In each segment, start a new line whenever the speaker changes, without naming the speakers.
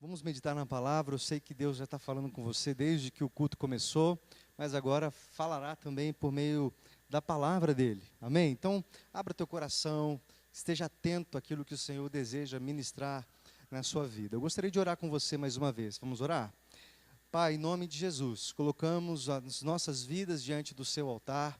Vamos meditar na palavra. Eu sei que Deus já está falando com você desde que o culto começou, mas agora falará também por meio da palavra dele. Amém? Então, abra teu coração, esteja atento àquilo que o Senhor deseja ministrar na sua vida. Eu gostaria de orar com você mais uma vez. Vamos orar? Pai, em nome de Jesus, colocamos as nossas vidas diante do seu altar.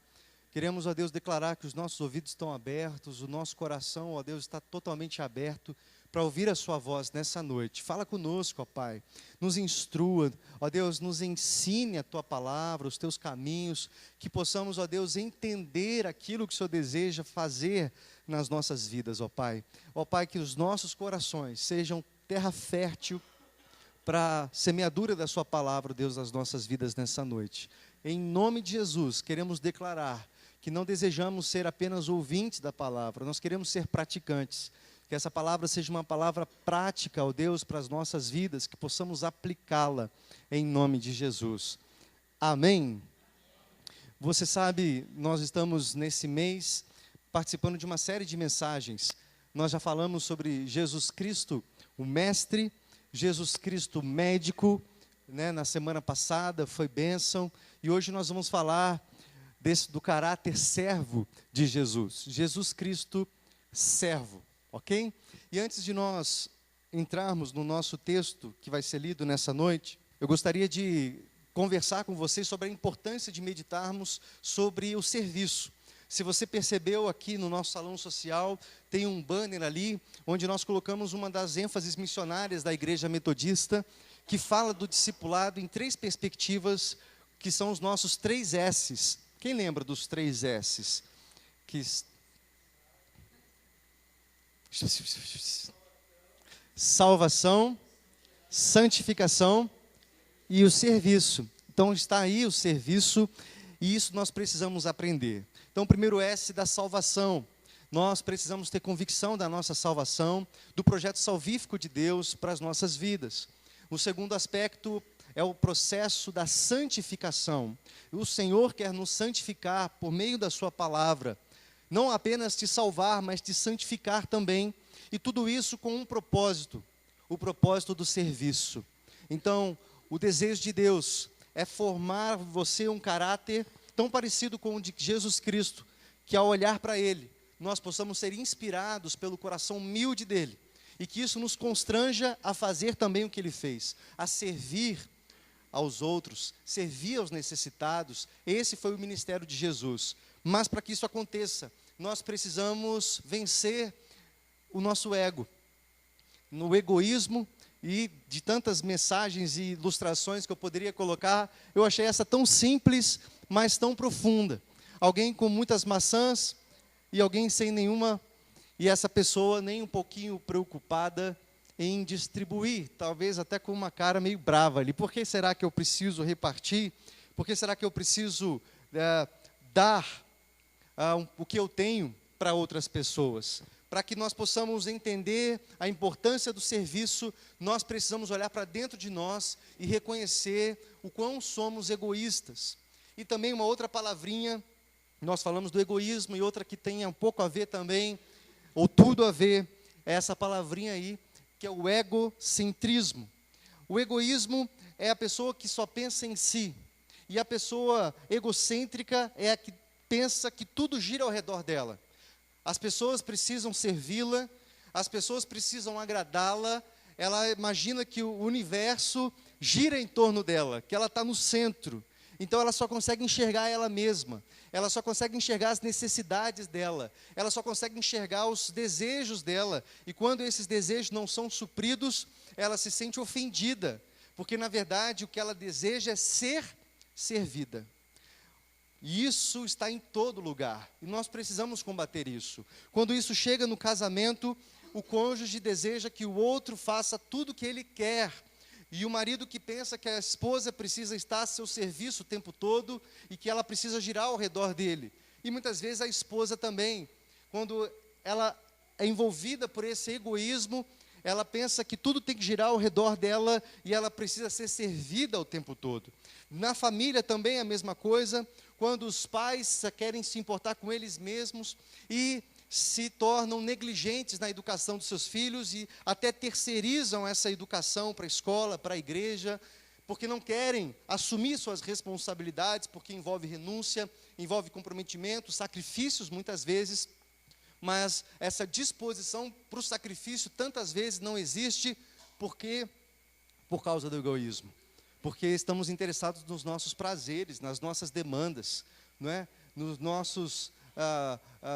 Queremos, ó Deus, declarar que os nossos ouvidos estão abertos, o nosso coração, ó Deus, está totalmente aberto para ouvir a sua voz nessa noite. Fala conosco, ó Pai, nos instrua, ó Deus, nos ensine a tua palavra, os teus caminhos, que possamos, ó Deus, entender aquilo que o Senhor deseja fazer nas nossas vidas, ó Pai. Ó Pai, que os nossos corações sejam terra fértil para a semeadura da sua palavra, Deus, nas nossas vidas nessa noite. Em nome de Jesus, queremos declarar que não desejamos ser apenas ouvintes da palavra, nós queremos ser praticantes. Que essa palavra seja uma palavra prática, ó Deus, para as nossas vidas, que possamos aplicá-la em nome de Jesus. Amém? Você sabe, nós estamos nesse mês participando de uma série de mensagens. Nós já falamos sobre Jesus Cristo, o Mestre, Jesus Cristo, médico, né? Na semana passada foi bênção, e hoje nós vamos falar do caráter servo de Jesus. Jesus Cristo, servo. Ok? E antes de nós entrarmos no nosso texto, que vai ser lido nessa noite, eu gostaria de conversar com vocês sobre a importância de meditarmos sobre o serviço. Se você percebeu, aqui no nosso salão social, tem um banner ali, onde nós colocamos uma das ênfases missionárias da Igreja Metodista, que fala do discipulado em 3 perspectivas, que são os nossos 3 S's. Quem lembra dos 3 S's? Salvação, santificação e o serviço. Então está aí o serviço, e isso nós precisamos aprender. Então o primeiro S da salvação. Nós precisamos ter convicção da nossa salvação, do projeto salvífico de Deus para as nossas vidas. O segundo aspecto é o processo da santificação. O Senhor quer nos santificar por meio da sua palavra. Não apenas te salvar, mas te santificar também. E tudo isso com um propósito, o propósito do serviço. Então, o desejo de Deus é formar você um caráter tão parecido com o de Jesus Cristo, que ao olhar para Ele, nós possamos ser inspirados pelo coração humilde dEle. E que isso nos constranja a fazer também o que Ele fez, a servir aos outros, servir aos necessitados. Esse foi o ministério de Jesus. Mas para que isso aconteça, nós precisamos vencer o nosso ego. No egoísmo, e de tantas mensagens e ilustrações que eu poderia colocar, eu achei essa tão simples, mas tão profunda. Alguém com muitas maçãs e alguém sem nenhuma, e essa pessoa nem um pouquinho preocupada em distribuir, talvez até com uma cara meio brava ali. Por que será que eu preciso repartir? Por que será que eu preciso dar o que eu tenho para outras pessoas? Para que nós possamos entender a importância do serviço, nós precisamos olhar para dentro de nós e reconhecer o quão somos egoístas. E também uma outra palavrinha, nós falamos do egoísmo, e outra que tem um pouco a ver também, ou tudo a ver, é essa palavrinha aí, que é o egocentrismo. O egoísmo é a pessoa que só pensa em si, e a pessoa egocêntrica é a que pensa que tudo gira ao redor dela. As pessoas precisam servi-la, as pessoas precisam agradá-la, ela imagina que o universo gira em torno dela, que ela está no centro. Então ela só consegue enxergar ela mesma, ela só consegue enxergar as necessidades dela, ela só consegue enxergar os desejos dela. E quando esses desejos não são supridos, ela se sente ofendida, porque na verdade o que ela deseja é ser servida. E isso está em todo lugar, e nós precisamos combater isso. Quando isso chega no casamento, o cônjuge deseja que o outro faça tudo o que ele quer, e o marido que pensa que a esposa precisa estar a seu serviço o tempo todo, e que ela precisa girar ao redor dele. E muitas vezes a esposa também, quando ela é envolvida por esse egoísmo, ela pensa que tudo tem que girar ao redor dela, e ela precisa ser servida o tempo todo. Na família também é a mesma coisa, quando os pais querem se importar com eles mesmos e se tornam negligentes na educação dos seus filhos e até terceirizam essa educação para a escola, para a igreja, porque não querem assumir suas responsabilidades, porque envolve renúncia, envolve comprometimento, sacrifícios muitas vezes, mas essa disposição para o sacrifício tantas vezes não existe, porque por causa do egoísmo, porque estamos interessados nos nossos prazeres, nas nossas demandas, não é?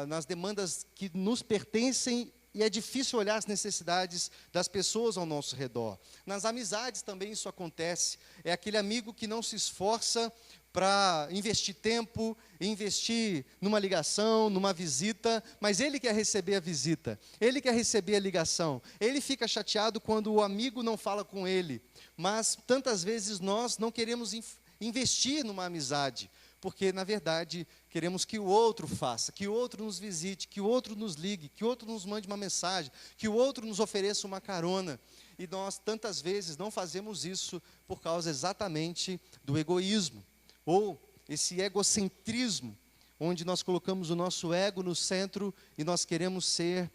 Nas demandas que nos pertencem, e é difícil olhar as necessidades das pessoas ao nosso redor. Nas amizades também isso acontece. É aquele amigo que não se esforça para investir tempo, investir numa ligação, numa visita, mas ele quer receber a visita, ele quer receber a ligação, ele fica chateado quando o amigo não fala com ele, mas tantas vezes nós não queremos investir numa amizade, porque, na verdade, queremos que o outro faça, que o outro nos visite, que o outro nos ligue, que o outro nos mande uma mensagem, que o outro nos ofereça uma carona. E nós, tantas vezes, não fazemos isso por causa exatamente do egoísmo, ou esse egocentrismo, onde nós colocamos o nosso ego no centro e nós queremos ser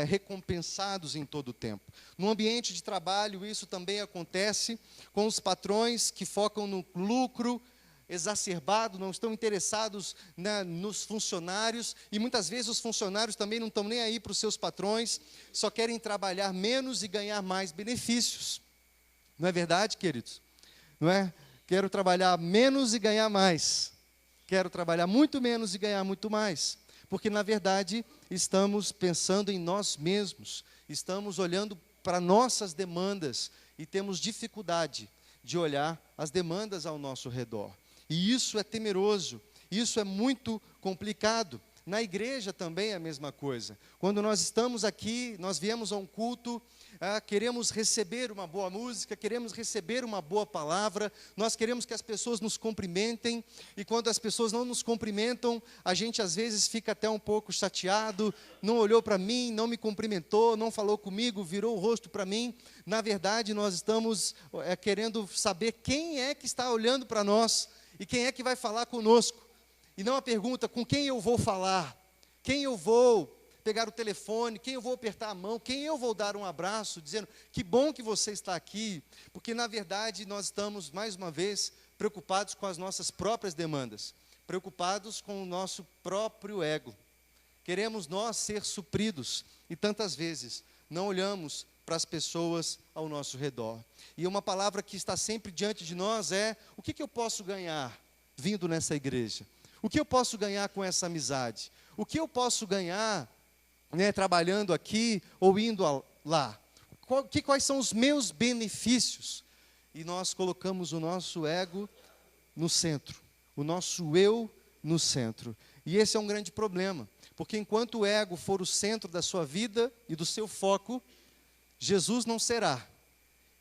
recompensados em todo o tempo. No ambiente de trabalho, isso também acontece com os patrões que focam no lucro exacerbado, não estão interessados, né, nos funcionários, e muitas vezes os funcionários também não estão nem aí para os seus patrões, só querem trabalhar menos e ganhar mais benefícios. Não é verdade, queridos? Não é? Quero trabalhar menos e ganhar mais. Quero trabalhar muito menos e ganhar muito mais. Porque, na verdade, estamos pensando em nós mesmos, estamos olhando para nossas demandas e temos dificuldade de olhar as demandas ao nosso redor. E isso é temeroso, isso é muito complicado. Na igreja também é a mesma coisa. Quando nós estamos aqui, nós viemos a um culto, queremos receber uma boa música, queremos receber uma boa palavra, nós queremos que as pessoas nos cumprimentem, e quando as pessoas não nos cumprimentam, a gente às vezes fica até um pouco chateado, não olhou para mim, não me cumprimentou, não falou comigo, virou o rosto para mim. Na verdade, nós estamos querendo saber quem é que está olhando para nós, e quem é que vai falar conosco. E não a pergunta, com quem eu vou falar, quem eu vou pegar o telefone, quem eu vou apertar a mão, quem eu vou dar um abraço, dizendo, que bom que você está aqui, porque na verdade nós estamos, mais uma vez, preocupados com as nossas próprias demandas, preocupados com o nosso próprio ego. Queremos nós ser supridos, e tantas vezes não olhamos para as pessoas ao nosso redor. E uma palavra que está sempre diante de nós é, o que eu posso ganhar vindo nessa igreja? O que eu posso ganhar com essa amizade? O que eu posso ganhar, né, trabalhando aqui ou indo lá? Quais são os meus benefícios? E nós colocamos o nosso ego no centro, o nosso eu no centro. E esse é um grande problema, porque enquanto o ego for o centro da sua vida e do seu foco, Jesus não será.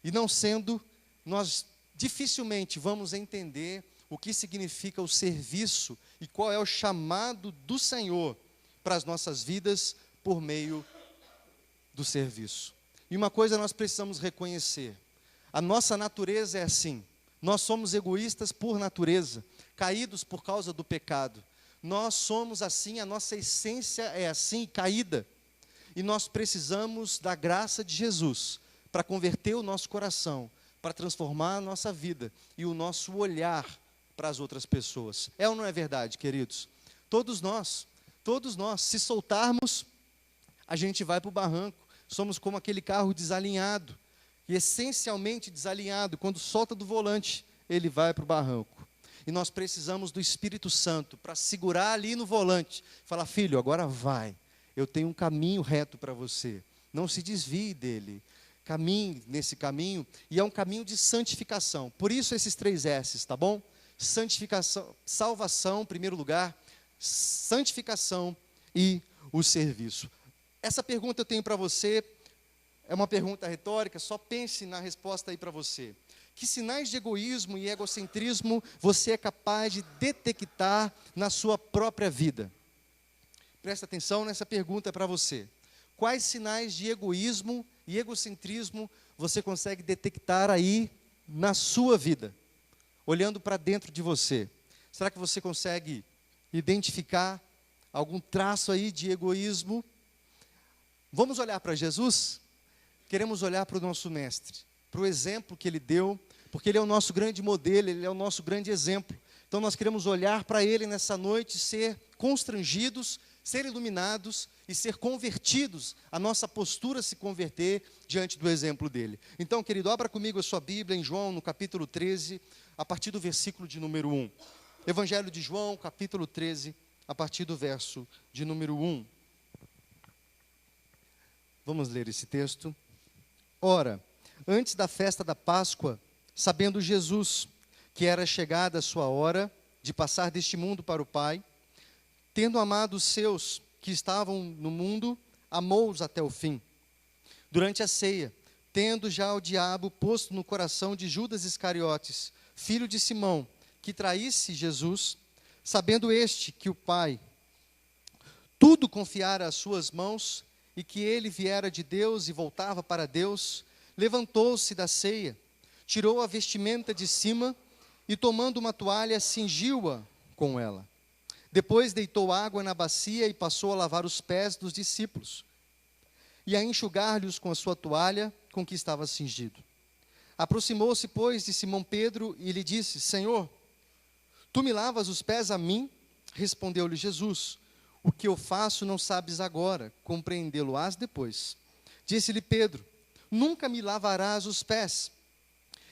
E não sendo, nós dificilmente vamos entender o que significa o serviço e qual é o chamado do Senhor para as nossas vidas por meio do serviço. E uma coisa nós precisamos reconhecer: a nossa natureza é assim. Nós somos egoístas por natureza, caídos por causa do pecado. Nós somos assim, a nossa essência é assim, caída. E nós precisamos da graça de Jesus para converter o nosso coração, para transformar a nossa vida e o nosso olhar para as outras pessoas. É ou não é verdade, queridos? Todos nós, se soltarmos, a gente vai para o barranco. Somos como aquele carro desalinhado, e essencialmente desalinhado, quando solta do volante, ele vai para o barranco. E nós precisamos do Espírito Santo para segurar ali no volante, falar: filho, agora vai, eu tenho um caminho reto para você, não se desvie dele, caminhe nesse caminho, e é um caminho de santificação. Por isso esses 3 S's, tá bom? Santificação, salvação, em primeiro lugar, santificação e o serviço. Essa pergunta eu tenho para você, é uma pergunta retórica, só pense na resposta aí para você. Que sinais de egoísmo e egocentrismo você é capaz de detectar na sua própria vida? Presta atenção nessa pergunta para você. Quais sinais de egoísmo e egocentrismo você consegue detectar aí na sua vida? Olhando para dentro de você. Será que você consegue identificar algum traço aí de egoísmo. Vamos olhar para Jesus? Queremos olhar para o nosso mestre, para o exemplo que ele deu, porque ele é o nosso grande modelo, ele é o nosso grande exemplo. Então nós queremos olhar para ele nessa noite, ser constrangidos, ser iluminados e ser convertidos, a nossa postura se converter diante do exemplo dele. Então, querido, abra comigo a sua Bíblia em João, no capítulo 13, a partir do versículo de número 1. Evangelho de João, capítulo 13, a partir do verso de número 1. Vamos ler esse texto. Ora, antes da festa da Páscoa, sabendo Jesus que era chegada a sua hora de passar deste mundo para o Pai, tendo amado os seus que estavam no mundo, amou-os até o fim. Durante a ceia, tendo já o diabo posto no coração de Judas Iscariotes, filho de Simão, que traísse Jesus, sabendo este que o Pai tudo confiara às suas mãos, e que ele viera de Deus e voltava para Deus, levantou-se da ceia, tirou a vestimenta de cima, e tomando uma toalha, cingiu-a com ela. Depois deitou água na bacia e passou a lavar os pés dos discípulos, e a enxugar-lhes com a sua toalha com que estava cingido. Aproximou-se, pois, de Simão Pedro e lhe disse: Senhor, tu me lavas os pés a mim? Respondeu-lhe Jesus: o que eu faço não sabes agora, compreendê-lo-ás depois. Disse-lhe Pedro: nunca me lavarás os pés.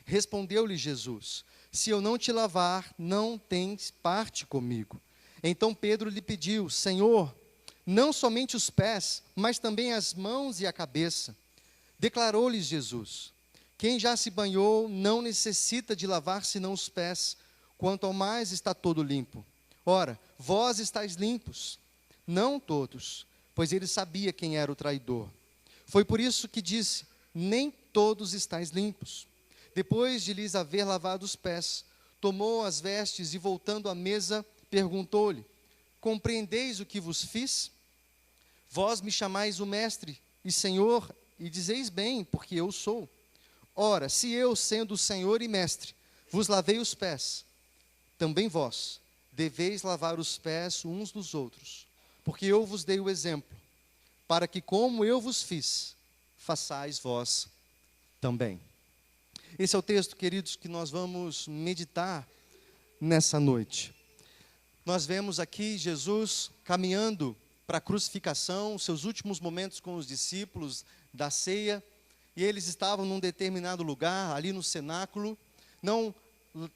Respondeu-lhe Jesus: se eu não te lavar, não tens parte comigo. Então Pedro lhe pediu: Senhor, não somente os pés, mas também as mãos e a cabeça. Declarou-lhes Jesus: quem já se banhou não necessita de lavar senão os pés, quanto ao mais está todo limpo. Ora, vós estáis limpos, não todos, pois ele sabia quem era o traidor. Foi por isso que disse: nem todos estáis limpos. Depois de lhes haver lavado os pés, tomou as vestes e, voltando à mesa, perguntou-lhe: compreendeis o que vos fiz? Vós me chamais o mestre e Senhor, e dizeis bem, porque eu sou. Ora, se eu, sendo o Senhor e mestre, vos lavei os pés, também vós deveis lavar os pés uns dos outros, porque eu vos dei o exemplo, para que, como eu vos fiz, façais vós também. Esse é o texto, queridos, que nós vamos meditar nessa noite. Nós vemos aqui Jesus caminhando para a crucificação, seus últimos momentos com os discípulos da ceia, e eles estavam num determinado lugar, ali no cenáculo, não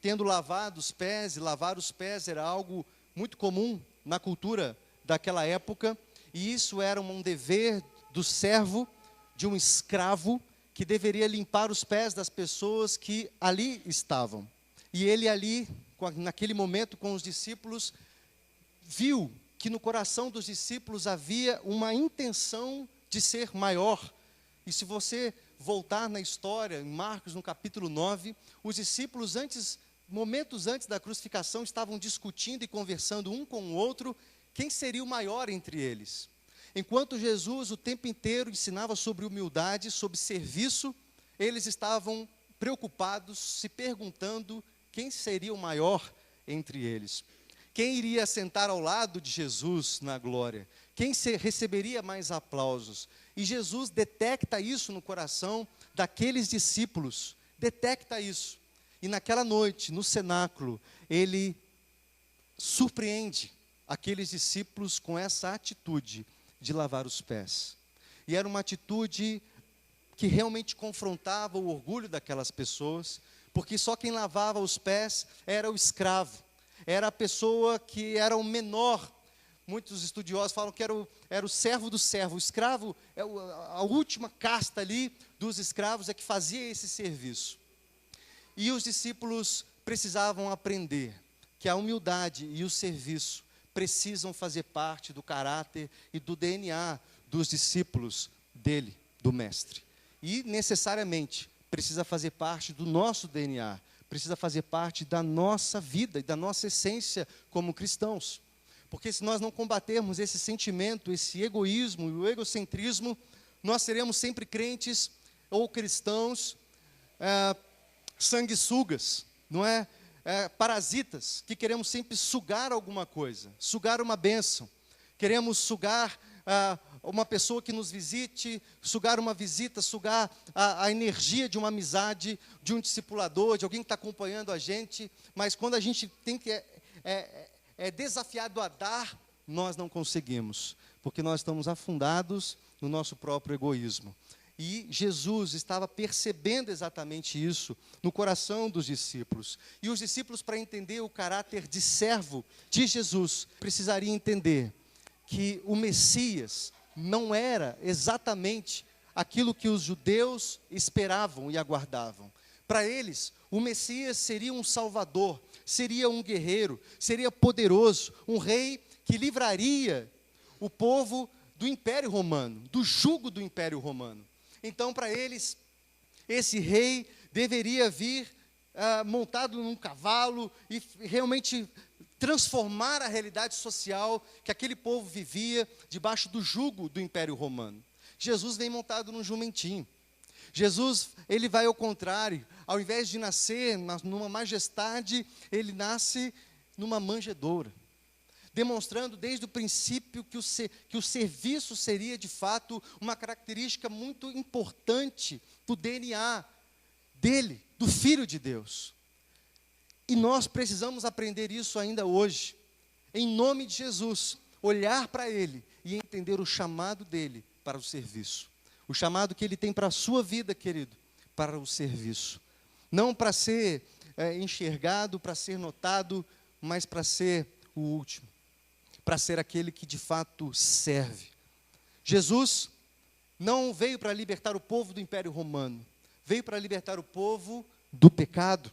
tendo lavado os pés, e lavar os pés era algo muito comum na cultura daquela época, e isso era um dever do servo, de um escravo, que deveria limpar os pés das pessoas que ali estavam. E ele ali, naquele momento com os discípulos, viu que no coração dos discípulos havia uma intenção de ser maior. E se você voltar na história, em Marcos, no capítulo 9, os discípulos momentos antes da crucificação, estavam discutindo e conversando um com o outro, quem seria o maior entre eles. Enquanto Jesus o tempo inteiro ensinava sobre humildade, sobre serviço, eles estavam preocupados, se perguntando quem seria o maior entre eles. Quem iria sentar ao lado de Jesus na glória? Quem receberia mais aplausos? E Jesus detecta isso no coração daqueles discípulos, detecta isso. E naquela noite, no cenáculo, ele surpreende aqueles discípulos com essa atitude de lavar os pés. E era uma atitude que realmente confrontava o orgulho daquelas pessoas, porque só quem lavava os pés era o escravo, era a pessoa que era o menor. Muitos estudiosos falam que era o servo do servo. O escravo, a última casta ali dos escravos é que fazia esse serviço. E os discípulos precisavam aprender que a humildade e o serviço precisam fazer parte do caráter e do DNA dos discípulos dele, do mestre. E necessariamente precisa fazer parte do nosso DNA, precisa fazer parte da nossa vida e da nossa essência como cristãos. Porque se nós não combatermos esse sentimento, esse egoísmo e o egocentrismo, nós seremos sempre crentes ou cristãos sanguessugas, não é? Parasitas, que queremos sempre sugar alguma coisa, sugar uma bênção. queremos sugar uma pessoa que nos visite, sugar uma visita, sugar a energia de uma amizade, de um discipulador, de alguém que está acompanhando a gente, mas quando a gente é desafiado a dar, nós não conseguimos, porque nós estamos afundados no nosso próprio egoísmo. E Jesus estava percebendo exatamente isso no coração dos discípulos. E os discípulos, para entender o caráter de servo de Jesus, precisariam entender que o Messias não era exatamente aquilo que os judeus esperavam e aguardavam. Para eles, o Messias seria um salvador, seria um guerreiro, seria poderoso, um rei que livraria o povo do Império Romano, do jugo do Império Romano. Então, para eles, esse rei deveria vir montado num cavalo e realmente transformar a realidade social que aquele povo vivia debaixo do jugo do Império Romano. Jesus vem montado num jumentinho. Jesus, ele vai ao contrário, ao invés de nascer numa majestade, ele nasce numa manjedoura, demonstrando desde o princípio que o serviço seria de fato uma característica muito importante do DNA dele, do Filho de Deus. E nós precisamos aprender isso ainda hoje, em nome de Jesus, olhar para ele e entender o chamado dele para o serviço. O chamado que ele tem para a sua vida, querido, para o serviço. Não para ser enxergado, para ser notado, mas para ser o último. Para ser aquele que de fato serve. Jesus não veio para libertar o povo do Império Romano. Veio para libertar o povo do pecado.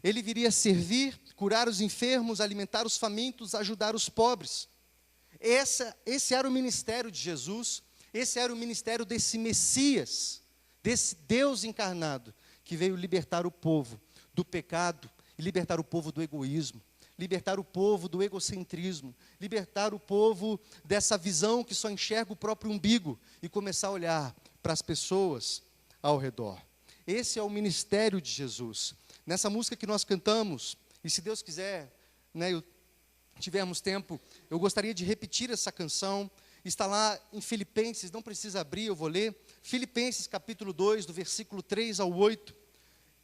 Ele viria servir, curar os enfermos, alimentar os famintos, ajudar os pobres. Esse era o ministério de Jesus. Esse era o ministério desse Messias, desse Deus encarnado, que veio libertar o povo do pecado, e libertar o povo do egoísmo, libertar o povo do egocentrismo, libertar o povo dessa visão que só enxerga o próprio umbigo, e começar a olhar para as pessoas ao redor. Esse é o ministério de Jesus. Nessa música que nós cantamos, e se Deus quiser, tivermos tempo, eu gostaria de repetir essa canção. Está lá em Filipenses, não precisa abrir, eu vou ler. Filipenses capítulo 2, do versículo 3 ao 8.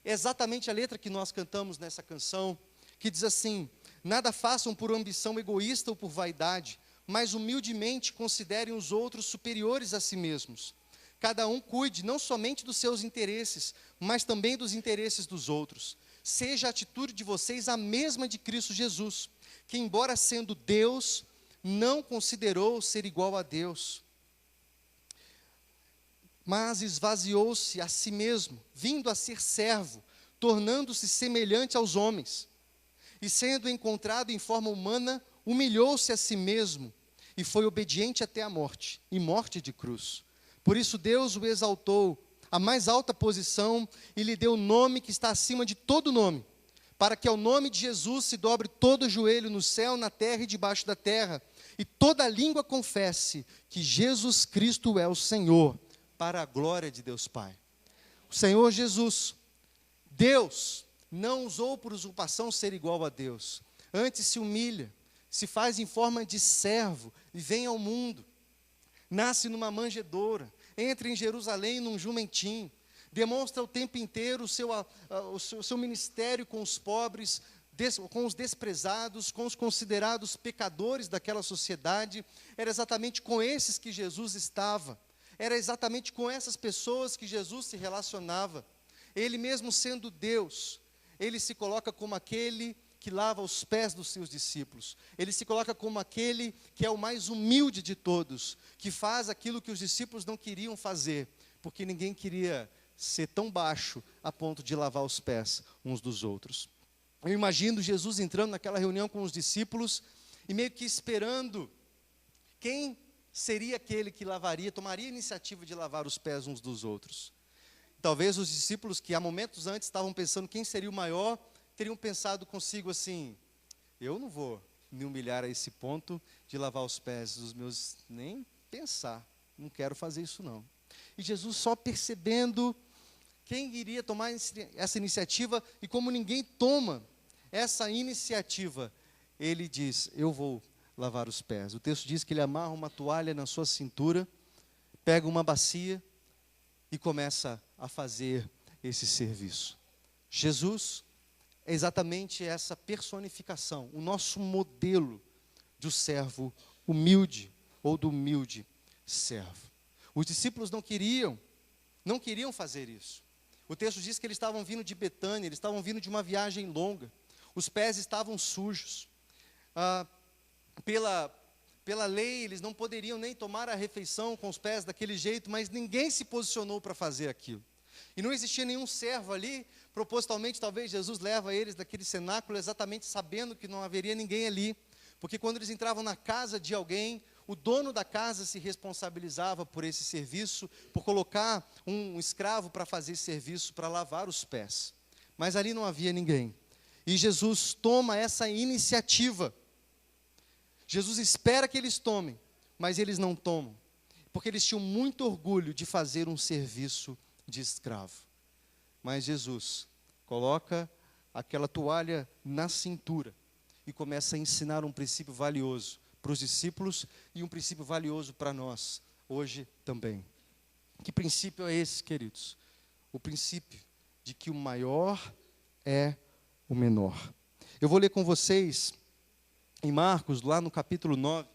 É exatamente a letra que nós cantamos nessa canção, que diz assim: nada façam por ambição egoísta ou por vaidade, mas humildemente considerem os outros superiores a si mesmos. Cada um cuide não somente dos seus interesses, mas também dos interesses dos outros. Seja a atitude de vocês a mesma de Cristo Jesus, que embora sendo Deus, não considerou ser igual a Deus, mas esvaziou-se a si mesmo, vindo a ser servo, tornando-se semelhante aos homens. E sendo encontrado em forma humana, humilhou-se a si mesmo, e foi obediente até a morte, e morte de cruz. Por isso Deus o exaltou à mais alta posição, e lhe deu o nome que está acima de todo nome, para que ao nome de Jesus se dobre todo o joelho no céu, na terra e debaixo da terra, e toda língua confesse que Jesus Cristo é o Senhor, para a glória de Deus Pai. O Senhor Jesus, Deus, não usou por usurpação ser igual a Deus. Antes se humilha, se faz em forma de servo e vem ao mundo. Nasce numa manjedoura, entra em Jerusalém num jumentinho, demonstra o tempo inteiro o seu ministério com os pobres, com os desprezados, com os considerados pecadores daquela sociedade. Era exatamente com esses que Jesus estava, era exatamente com essas pessoas que Jesus se relacionava. Ele mesmo sendo Deus, ele se coloca como aquele que lava os pés dos seus discípulos. Ele se coloca como aquele que é o mais humilde de todos, que faz aquilo que os discípulos não queriam fazer, porque ninguém queria ser tão baixo a ponto de lavar os pés uns dos outros. Eu imagino Jesus entrando naquela reunião com os discípulos e meio que esperando quem seria aquele que tomaria a iniciativa de lavar os pés uns dos outros. Talvez os discípulos que há momentos antes estavam pensando quem seria o maior, teriam pensado consigo assim: eu não vou me humilhar a esse ponto de lavar os pés dos meus, nem pensar, não quero fazer isso não. E Jesus só percebendo quem iria tomar essa iniciativa, e como ninguém toma essa iniciativa, ele diz: eu vou lavar os pés. O texto diz que ele amarra uma toalha na sua cintura, pega uma bacia e começa a fazer esse serviço. Jesus é exatamente essa personificação, o nosso modelo do servo humilde ou do humilde servo. Os discípulos não queriam fazer isso. O texto diz que eles estavam vindo de Betânia, eles estavam vindo de uma viagem longa. Os pés estavam sujos. Pela lei, eles não poderiam nem tomar a refeição com os pés daquele jeito, mas ninguém se posicionou para fazer aquilo. E não existia nenhum servo ali. Propositalmente, talvez Jesus leva eles daquele cenáculo exatamente sabendo que não haveria ninguém ali. Porque quando eles entravam na casa de alguém, o dono da casa se responsabilizava por esse serviço, por colocar um escravo para fazer esse serviço, para lavar os pés. Mas ali não havia ninguém. E Jesus toma essa iniciativa. Jesus espera que eles tomem, mas eles não tomam. Porque eles tinham muito orgulho de fazer um serviço de escravo. Mas Jesus coloca aquela toalha na cintura e começa a ensinar um princípio valioso para os discípulos e um princípio valioso para nós, hoje também. Que princípio é esse, queridos? O princípio de que o maior é o menor. Eu vou ler com vocês em Marcos, lá no capítulo 9,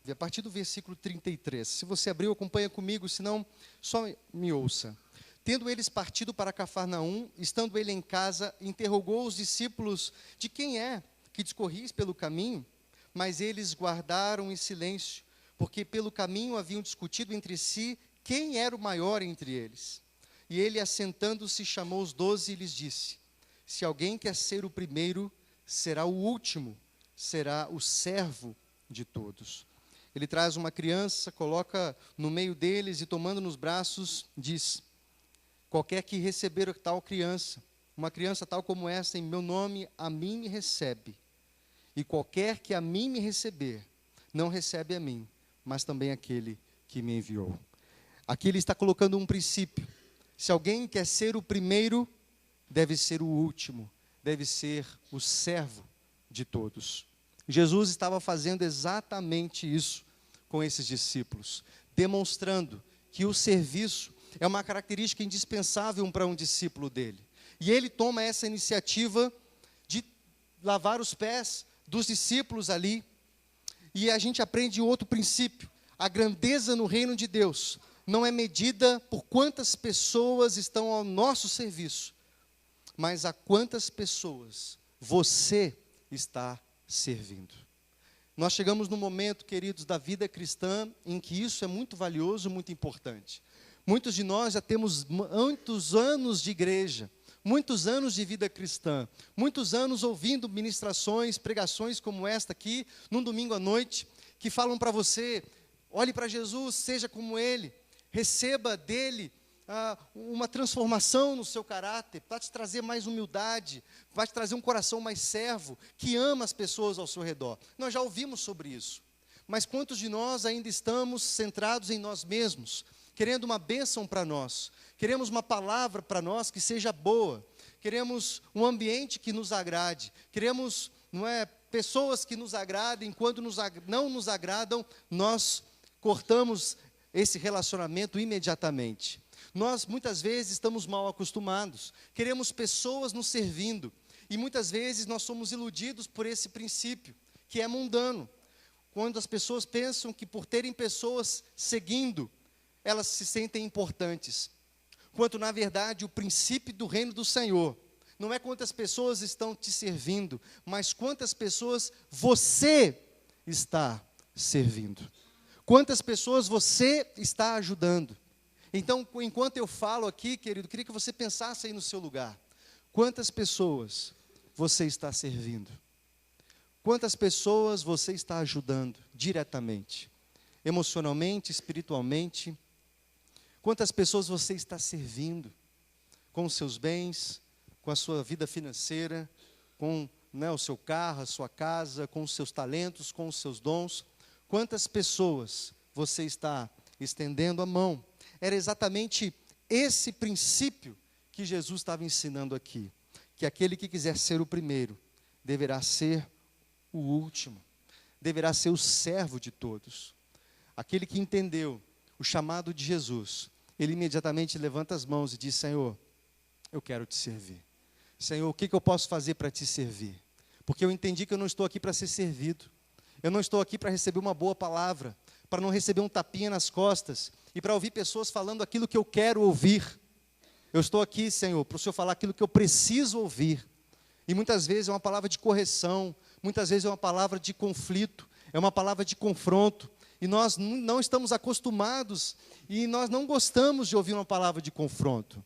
a partir do versículo 33. Se você abriu, acompanha comigo, senão só me ouça. Tendo eles partido para Cafarnaum, estando ele em casa, interrogou os discípulos: de quem é que discorris pelo caminho? Mas eles guardaram em silêncio, porque pelo caminho haviam discutido entre si quem era o maior entre eles. E ele, assentando-se, chamou os 12 e lhes disse: se alguém quer ser o primeiro, será o último, será o servo de todos. Ele traz uma criança, coloca no meio deles e, tomando nos braços, diz: qualquer que receber tal criança, uma criança tal como esta, em meu nome, a mim me recebe. E qualquer que a mim me receber, não recebe a mim, mas também aquele que me enviou. Aqui ele está colocando um princípio. Se alguém quer ser o primeiro, deve ser o último, deve ser o servo de todos. Jesus estava fazendo exatamente isso com esses discípulos, demonstrando que o serviço é uma característica indispensável para um discípulo dele. E ele toma essa iniciativa de lavar os pés dos discípulos ali. E a gente aprende outro princípio: a grandeza no reino de Deus não é medida por quantas pessoas estão ao nosso serviço, mas a quantas pessoas você está servindo. Nós chegamos num momento, queridos, da vida cristã em que isso é muito valioso, muito importante. Muitos de nós já temos muitos anos de igreja, muitos anos de vida cristã, muitos anos ouvindo ministrações, pregações como esta aqui, num domingo à noite, que falam para você: olhe para Jesus, seja como Ele, receba dEle uma transformação no seu caráter, vai te trazer mais humildade, vai te trazer um coração mais servo, que ama as pessoas ao seu redor. Nós já ouvimos sobre isso, mas quantos de nós ainda estamos centrados em nós mesmos, querendo uma bênção para nós, queremos uma palavra para nós que seja boa, queremos um ambiente que nos agrade, queremos, pessoas que nos agradem. Quando não nos agradam, nós cortamos esse relacionamento imediatamente. Nós muitas vezes estamos mal acostumados, queremos pessoas nos servindo, e muitas vezes nós somos iludidos por esse princípio, que é mundano, quando as pessoas pensam que por terem pessoas seguindo, elas se sentem importantes, quanto na verdade o princípio do reino do Senhor não é quantas pessoas estão te servindo, mas quantas pessoas você está servindo, quantas pessoas você está ajudando. Então, enquanto eu falo aqui, querido, queria que você pensasse aí no seu lugar: quantas pessoas você está servindo? Quantas pessoas você está ajudando diretamente, emocionalmente, espiritualmente? Quantas pessoas você está servindo com os seus bens, com a sua vida financeira, com o seu carro, a sua casa, com os seus talentos, com os seus dons? Quantas pessoas você está estendendo a mão? Era exatamente esse princípio que Jesus estava ensinando aqui, que aquele que quiser ser o primeiro, deverá ser o último, deverá ser o servo de todos. Aquele que entendeu o chamado de Jesus, ele imediatamente levanta as mãos e diz: Senhor, eu quero te servir. Senhor, o que eu posso fazer para te servir? Porque eu entendi que eu não estou aqui para ser servido. Eu não estou aqui para receber uma boa palavra, para não receber um tapinha nas costas e para ouvir pessoas falando aquilo que eu quero ouvir. Eu estou aqui, Senhor, para o Senhor falar aquilo que eu preciso ouvir. E muitas vezes é uma palavra de correção, muitas vezes é uma palavra de conflito, é uma palavra de confronto. E nós não estamos acostumados e nós não gostamos de ouvir uma palavra de confronto,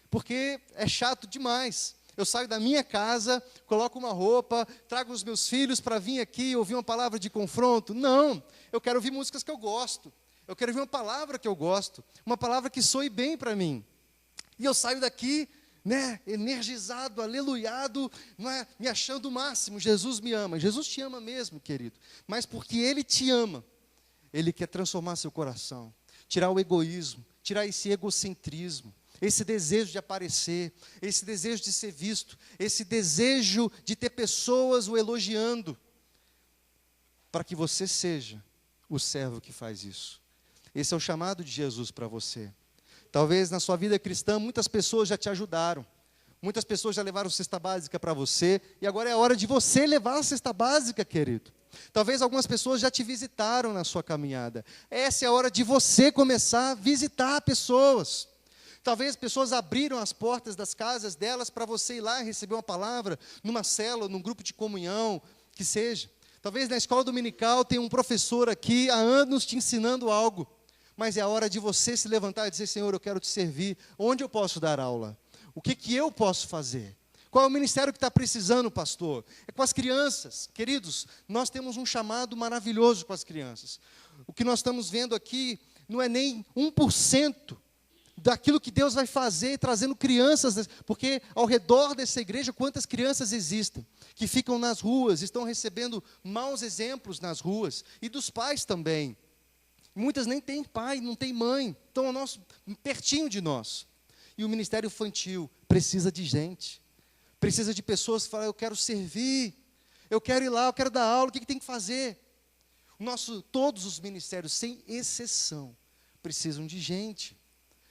porque é chato demais. Eu saio da minha casa, coloco uma roupa, trago os meus filhos para vir aqui ouvir uma palavra de confronto. Não, eu quero ouvir músicas que eu gosto. Eu quero ouvir uma palavra que eu gosto, uma palavra que soe bem para mim. E eu saio daqui, energizado, aleluiado, me achando o máximo. Jesus me ama. Jesus te ama mesmo, querido. Mas porque Ele te ama, Ele quer transformar seu coração, tirar o egoísmo, tirar esse egocentrismo, esse desejo de aparecer, esse desejo de ser visto, esse desejo de ter pessoas o elogiando, para que você seja o servo que faz isso. Esse é o chamado de Jesus para você. Talvez na sua vida cristã muitas pessoas já te ajudaram, muitas pessoas já levaram cesta básica para você, e agora é a hora de você levar a cesta básica, querido. Talvez algumas pessoas já te visitaram na sua caminhada. Essa é a hora de você começar a visitar pessoas. Talvez pessoas abriram as portas das casas delas para você ir lá e receber uma palavra, numa célula, num grupo de comunhão, que seja. Talvez na escola dominical tenha um professor aqui há anos te ensinando algo, mas é a hora de você se levantar e dizer: Senhor, eu quero te servir. Onde eu posso dar aula? O que eu posso fazer? Qual é o ministério que está precisando, pastor? É com as crianças. Queridos, nós temos um chamado maravilhoso com as crianças. O que nós estamos vendo aqui não é nem 1% daquilo que Deus vai fazer, trazendo crianças, porque ao redor dessa igreja, quantas crianças existem, que ficam nas ruas, estão recebendo maus exemplos nas ruas, e dos pais também. Muitas nem têm pai, não têm mãe, estão pertinho de nós. E o ministério infantil precisa de gente, precisa de pessoas que falam: eu quero servir, eu quero ir lá, eu quero dar aula, o que tem que fazer? Todos os ministérios, sem exceção, precisam de gente.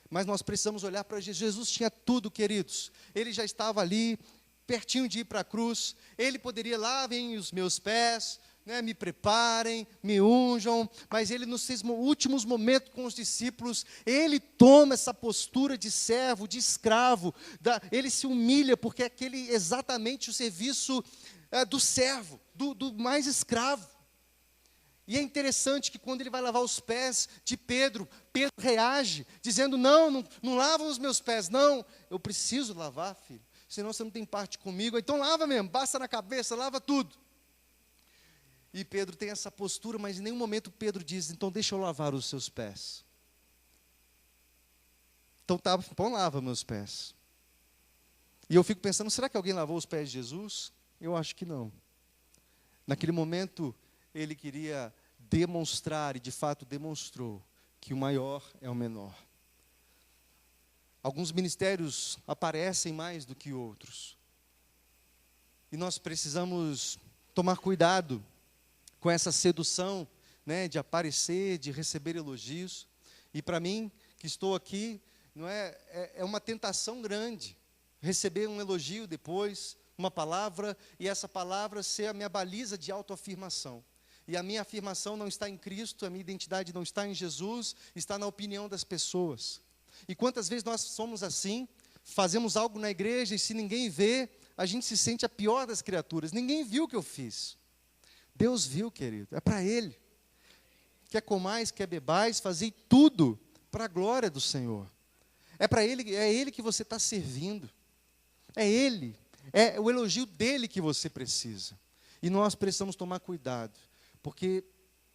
Mas nós precisamos olhar para Jesus. Jesus tinha tudo, queridos. Ele já estava ali, pertinho de ir para a cruz. Ele poderia: lavem os meus pés, me preparem, me unjam. Mas ele, nos seus últimos momentos com os discípulos, ele toma essa postura de servo, de escravo. Ele se humilha, porque é exatamente o serviço do servo, do mais escravo. E é interessante que quando ele vai lavar os pés de Pedro, Pedro reage, dizendo: não lavam os meus pés, não, eu preciso lavar, filho, senão você não tem parte comigo, então lava mesmo, basta na cabeça, lava tudo. E Pedro tem essa postura, mas em nenhum momento Pedro diz: então deixa eu lavar os seus pés. Então tá bom, lava meus pés. E eu fico pensando: será que alguém lavou os pés de Jesus? Eu acho que não. Naquele momento, ele queria demonstrar, e de fato demonstrou, que o maior é o menor. Alguns ministérios aparecem mais do que outros. E nós precisamos tomar cuidado com essa sedução, de aparecer, de receber elogios. E para mim, que estou aqui, é uma tentação grande receber um elogio depois, uma palavra, e essa palavra ser a minha baliza de autoafirmação. E a minha afirmação não está em Cristo, a minha identidade não está em Jesus, está na opinião das pessoas. E quantas vezes nós somos assim, fazemos algo na igreja e se ninguém vê, a gente se sente a pior das criaturas. Ninguém viu o que eu fiz. Deus viu, querido, é para Ele. Quer comais, quer bebais, fazei tudo para a glória do Senhor. É para Ele, é Ele que você está servindo. É Ele, é o elogio dEle que você precisa. E nós precisamos tomar cuidado. Porque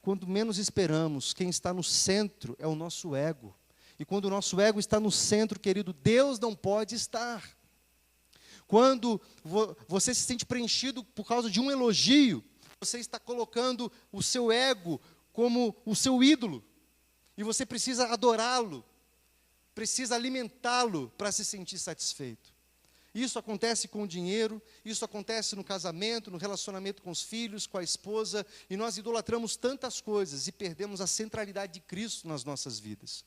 quando menos esperamos, quem está no centro é o nosso ego. E quando o nosso ego está no centro, querido, Deus não pode estar. Quando você se sente preenchido por causa de um elogio, você está colocando o seu ego como o seu ídolo. E você precisa adorá-lo, precisa alimentá-lo para se sentir satisfeito. Isso acontece com o dinheiro, isso acontece no casamento, no relacionamento com os filhos, com a esposa, e nós idolatramos tantas coisas e perdemos a centralidade de Cristo nas nossas vidas.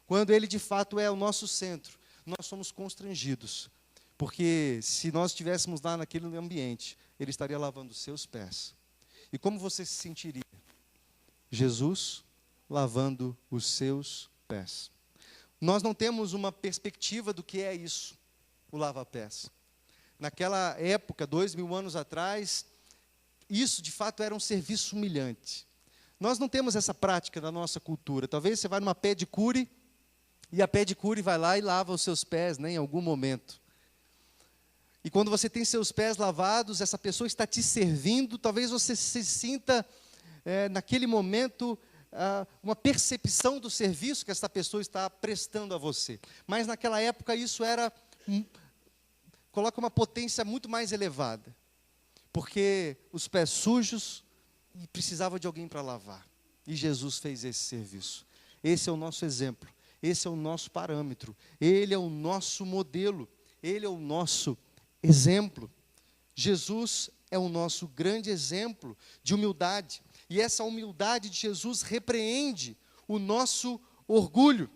Quando Ele de fato é o nosso centro, nós somos constrangidos, porque se nós estivéssemos lá naquele ambiente, Ele estaria lavando os seus pés. E como você se sentiria? Jesus lavando os seus pés. Nós não temos uma perspectiva do que é isso, o lava-pés. Naquela época, 2000 anos atrás, isso de fato era um serviço humilhante. Nós não temos essa prática na nossa cultura. Talvez você vá numa pedicure, e a pedicure vai lá e lava os seus pés, né, em algum momento. E quando você tem seus pés lavados, essa pessoa está te servindo, talvez você se sinta, naquele momento, uma percepção do serviço que essa pessoa está prestando a você. Mas naquela época isso era, coloca uma potência muito mais elevada, porque os pés sujos e precisava de alguém para lavar. E Jesus fez esse serviço. Esse é o nosso exemplo, esse é o nosso parâmetro, Ele é o nosso modelo, Ele é o nosso exemplo. Jesus é o nosso grande exemplo de humildade. E essa humildade de Jesus repreende o nosso orgulho.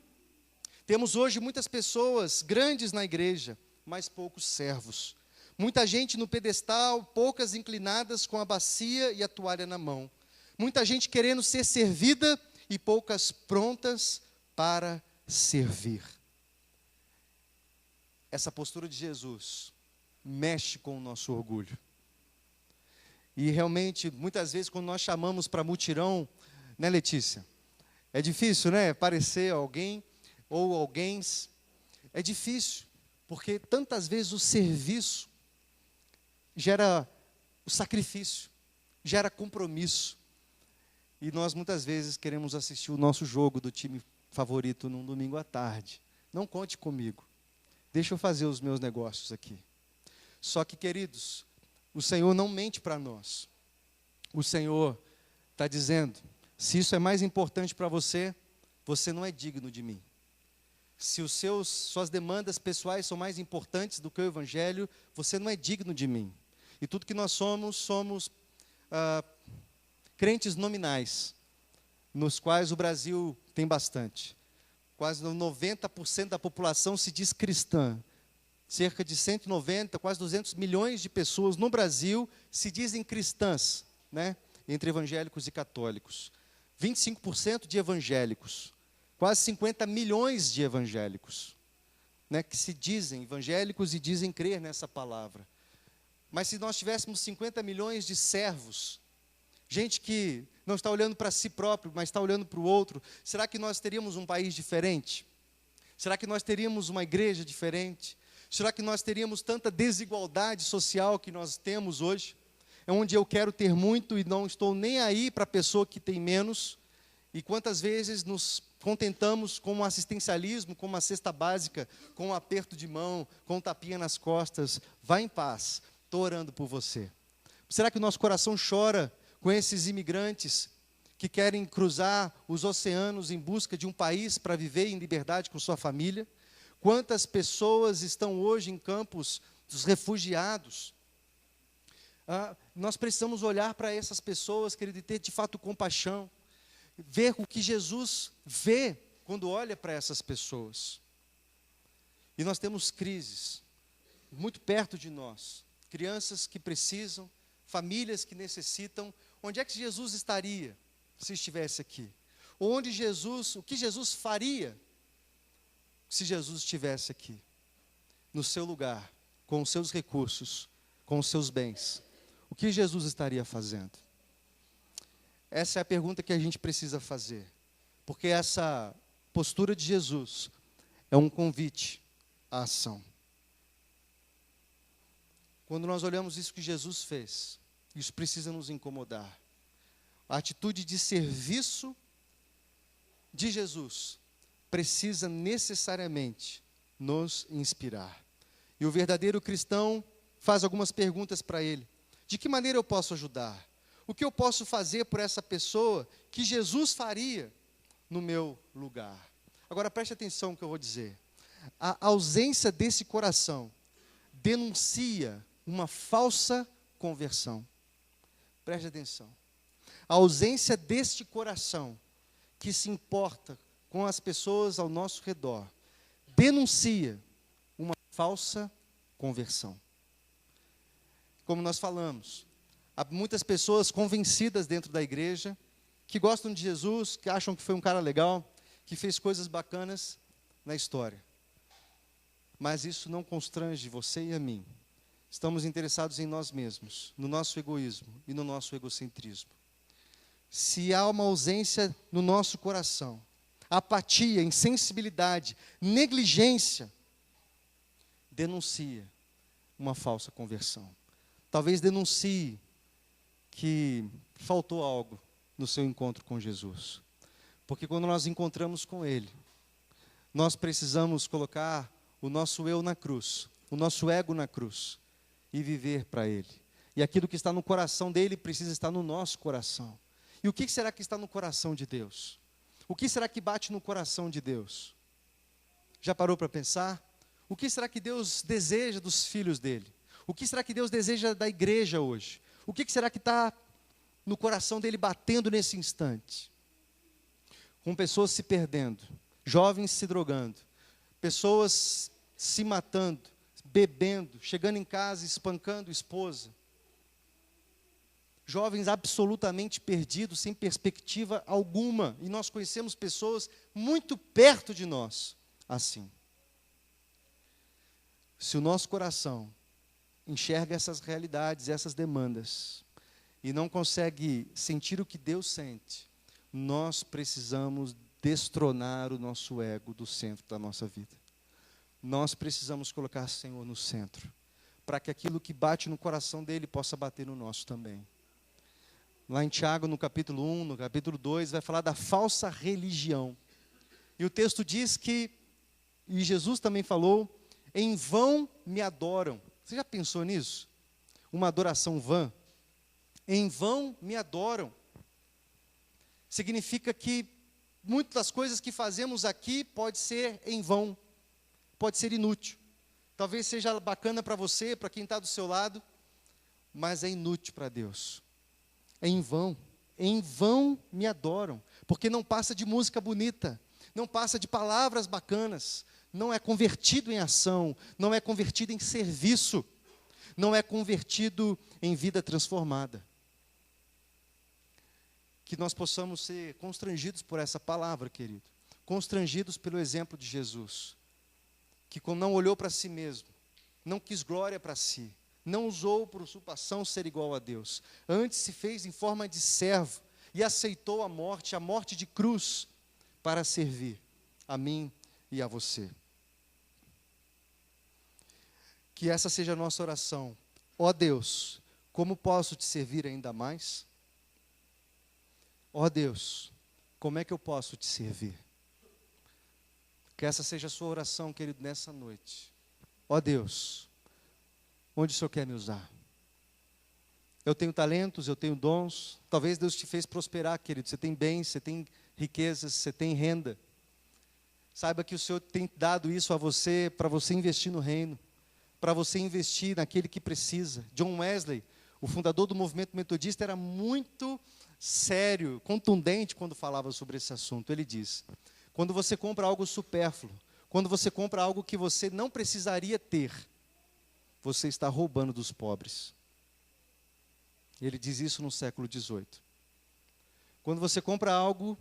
Temos hoje muitas pessoas grandes na igreja, mas poucos servos. Muita gente no pedestal, poucas inclinadas com a bacia e a toalha na mão. Muita gente querendo ser servida e poucas prontas para servir. Essa postura de Jesus mexe com o nosso orgulho. E realmente, muitas vezes, quando nós chamamos para mutirão, né, Letícia? É difícil, né? Parecer alguém ou alguém. É difícil, porque tantas vezes o serviço gera o sacrifício, gera compromisso. E nós muitas vezes queremos assistir o nosso jogo do time favorito num domingo à tarde. Não conte comigo. Deixa eu fazer os meus negócios aqui. Só que, queridos, o Senhor não mente para nós. O Senhor está dizendo, se isso é mais importante para você, você não é digno de mim. Se suas demandas pessoais são mais importantes do que o Evangelho, você não é digno de mim. E tudo que nós somos crentes nominais, nos quais o Brasil tem bastante. Quase 90% da população se diz cristã. Cerca de 190, quase 200 milhões de pessoas no Brasil se dizem cristãs, né? Entre evangélicos e católicos. 25% de evangélicos. Quase 50 milhões de evangélicos, né? Que se dizem evangélicos e dizem crer nessa palavra. Mas se nós tivéssemos 50 milhões de servos, gente que não está olhando para si próprio, mas está olhando para o outro, será que nós teríamos um país diferente? Será que nós teríamos uma igreja diferente? Será que nós teríamos tanta desigualdade social que nós temos hoje? É onde eu quero ter muito e não estou nem aí para a pessoa que tem menos. E quantas vezes nos contentamos com um assistencialismo, com uma cesta básica, com um aperto de mão, com um tapinha nas costas. Vá em paz, estou orando por você. Será que o nosso coração chora com esses imigrantes que querem cruzar os oceanos em busca de um país para viver em liberdade com sua família? Quantas pessoas estão hoje em campos dos refugiados? Nós precisamos olhar para essas pessoas, querido, e ter de fato compaixão. Ver o que Jesus vê quando olha para essas pessoas. E nós temos crises muito perto de nós. Crianças que precisam, famílias que necessitam. Onde é que Jesus estaria se estivesse aqui? O que Jesus faria se Jesus estivesse aqui, no seu lugar, com os seus recursos, com os seus bens? O que Jesus estaria fazendo? Essa é a pergunta que a gente precisa fazer, porque essa postura de Jesus é um convite à ação. Quando nós olhamos isso que Jesus fez, isso precisa nos incomodar. A atitude de serviço de Jesus precisa necessariamente nos inspirar. E o verdadeiro cristão faz algumas perguntas para ele. De que maneira eu posso ajudar? O que eu posso fazer por essa pessoa que Jesus faria no meu lugar? Agora preste atenção no que eu vou dizer. A ausência desse coração denuncia uma falsa conversão. Preste atenção. A ausência deste coração que se importa com as pessoas ao nosso redor denuncia uma falsa conversão. Como nós falamos, há muitas pessoas convencidas dentro da igreja, que gostam de Jesus, que acham que foi um cara legal, que fez coisas bacanas na história. Mas isso não constrange você e a mim. Estamos interessados em nós mesmos, no nosso egoísmo e no nosso egocentrismo. Se há uma ausência no nosso coração, apatia, insensibilidade, negligência, denuncia uma falsa conversão. Talvez denuncie que faltou algo no seu encontro com Jesus. Porque quando nós encontramos com Ele, nós precisamos colocar o nosso eu na cruz, o nosso ego na cruz e viver para Ele. E aquilo que está no coração dele precisa estar no nosso coração. E o que será que está no coração de Deus? O que será que bate no coração de Deus? Já parou para pensar? O que será que Deus deseja dos filhos dele? O que será que Deus deseja da igreja hoje? O que será que está no coração dele batendo nesse instante? Com pessoas se perdendo, jovens se drogando, pessoas se matando, bebendo, chegando em casa, espancando esposa. Jovens absolutamente perdidos, sem perspectiva alguma. E nós conhecemos pessoas muito perto de nós, assim. Se o nosso coração enxerga essas realidades, essas demandas, e não consegue sentir o que Deus sente, nós precisamos destronar o nosso ego do centro da nossa vida. Nós precisamos colocar o Senhor no centro, para que aquilo que bate no coração dele possa bater no nosso também. Lá em Tiago, no capítulo 1, no capítulo 2, vai falar da falsa religião. E o texto diz que, e Jesus também falou, em vão me adoram. Você já pensou nisso? Uma adoração vã? Em vão me adoram. Significa que muitas das coisas que fazemos aqui pode ser em vão, pode ser inútil. Talvez seja bacana para você, para quem está do seu lado, mas é inútil para Deus. É em vão me adoram, porque não passa de música bonita, não passa de palavras bacanas, não é convertido em ação, não é convertido em serviço, não é convertido em vida transformada. Que nós possamos ser constrangidos por essa palavra, querido, constrangidos pelo exemplo de Jesus, que não olhou para si mesmo, não quis glória para si, não usou por usurpação ser igual a Deus, antes se fez em forma de servo e aceitou a morte de cruz, para servir a mim e a você. Que essa seja a nossa oração. Ó Deus, como posso te servir ainda mais? Ó Deus, como é que eu posso te servir? Que essa seja a sua oração, querido, nessa noite. Ó Deus, onde o Senhor quer me usar? Eu tenho talentos, eu tenho dons. Talvez Deus te fez prosperar, querido. Você tem bens, você tem riquezas, você tem renda. Saiba que o Senhor tem dado isso a você, para você investir no reino, para você investir naquele que precisa. John Wesley, o fundador do movimento metodista, era muito sério, contundente quando falava sobre esse assunto. Ele diz: quando você compra algo supérfluo, quando você compra algo que você não precisaria ter, você está roubando dos pobres. Ele diz isso no século XVIII. Quando você compra algo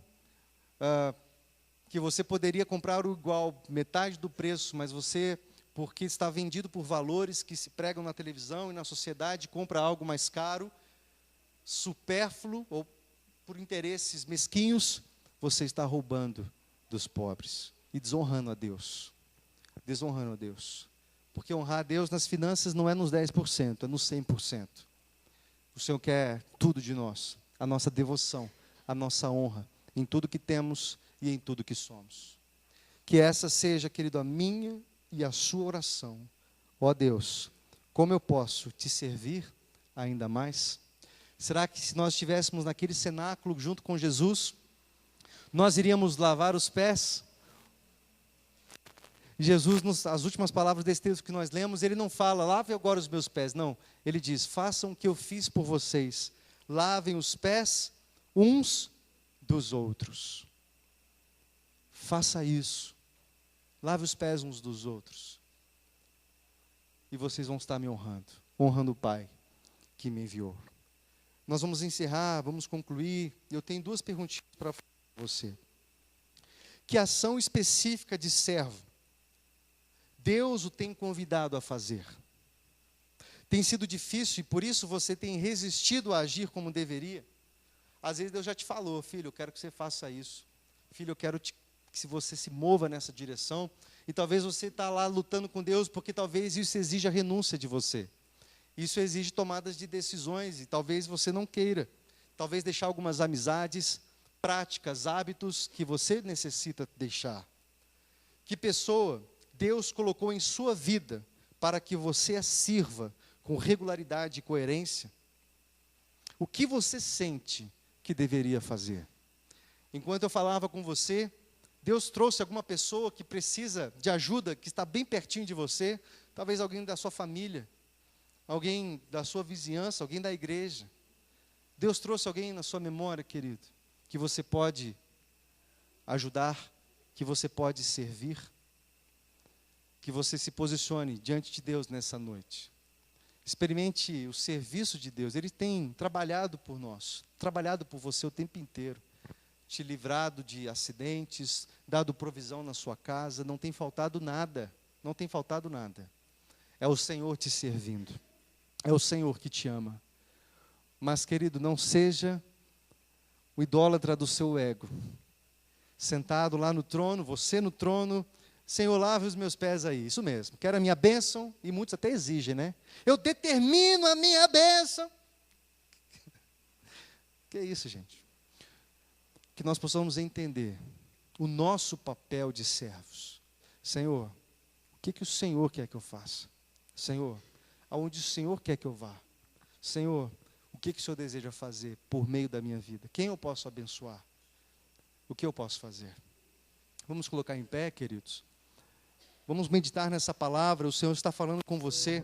que você poderia comprar o igual, metade do preço, mas você, porque está vendido por valores que se pregam na televisão e na sociedade, compra algo mais caro, supérfluo ou por interesses mesquinhos, você está roubando dos pobres e desonrando a Deus. Desonrando a Deus. Porque honrar a Deus nas finanças não é nos 10%, é nos 100%. O Senhor quer tudo de nós, a nossa devoção, a nossa honra, em tudo que temos e em tudo que somos. Que essa seja, querido, a minha e a sua oração. Ó Deus, como eu posso te servir ainda mais? Será que se nós estivéssemos naquele cenáculo junto com Jesus, nós iríamos lavar os pés? Jesus, as últimas palavras desse texto que nós lemos, ele não fala, lave agora os meus pés. Não, ele diz, façam o que eu fiz por vocês. Lavem os pés uns dos outros. Faça isso. Lave os pés uns dos outros. E vocês vão estar me honrando. Honrando o Pai que me enviou. Nós vamos encerrar, vamos concluir. Eu tenho duas perguntinhas para você. Que ação específica de servo Deus o tem convidado a fazer? Tem sido difícil e por isso você tem resistido a agir como deveria? Às vezes Deus já te falou, filho, eu quero que você faça isso. Filho, eu quero que você se mova nessa direção. E talvez você está lá lutando com Deus porque talvez isso exija renúncia de você. Isso exige tomadas de decisões e talvez você não queira. Talvez deixar algumas amizades, práticas, hábitos que você necessita deixar. Que pessoa Deus colocou em sua vida para que você a sirva com regularidade e coerência? O que você sente que deveria fazer? Enquanto eu falava com você, Deus trouxe alguma pessoa que precisa de ajuda, que está bem pertinho de você, talvez alguém da sua família, alguém da sua vizinhança, alguém da igreja. Deus trouxe alguém na sua memória, querido, que você pode ajudar, que você pode servir, que você se posicione diante de Deus nessa noite. Experimente o serviço de Deus. Ele tem trabalhado por nós, trabalhado por você o tempo inteiro, te livrado de acidentes, dado provisão na sua casa, não tem faltado nada, não tem faltado nada. É o Senhor te servindo, é o Senhor que te ama. Mas, querido, não seja o idólatra do seu ego, sentado lá no trono, você no trono. Senhor, lave os meus pés aí, isso mesmo, quero a minha bênção, e muitos até exigem, né? Eu determino a minha bênção. Que é isso, gente? Que nós possamos entender o nosso papel de servos. Senhor, o que o Senhor quer que eu faça? Senhor, aonde o Senhor quer que eu vá? Senhor, o que o Senhor deseja fazer por meio da minha vida? Quem eu posso abençoar? O que eu posso fazer? Vamos colocar em pé, queridos? Vamos meditar nessa palavra, o Senhor está falando com você.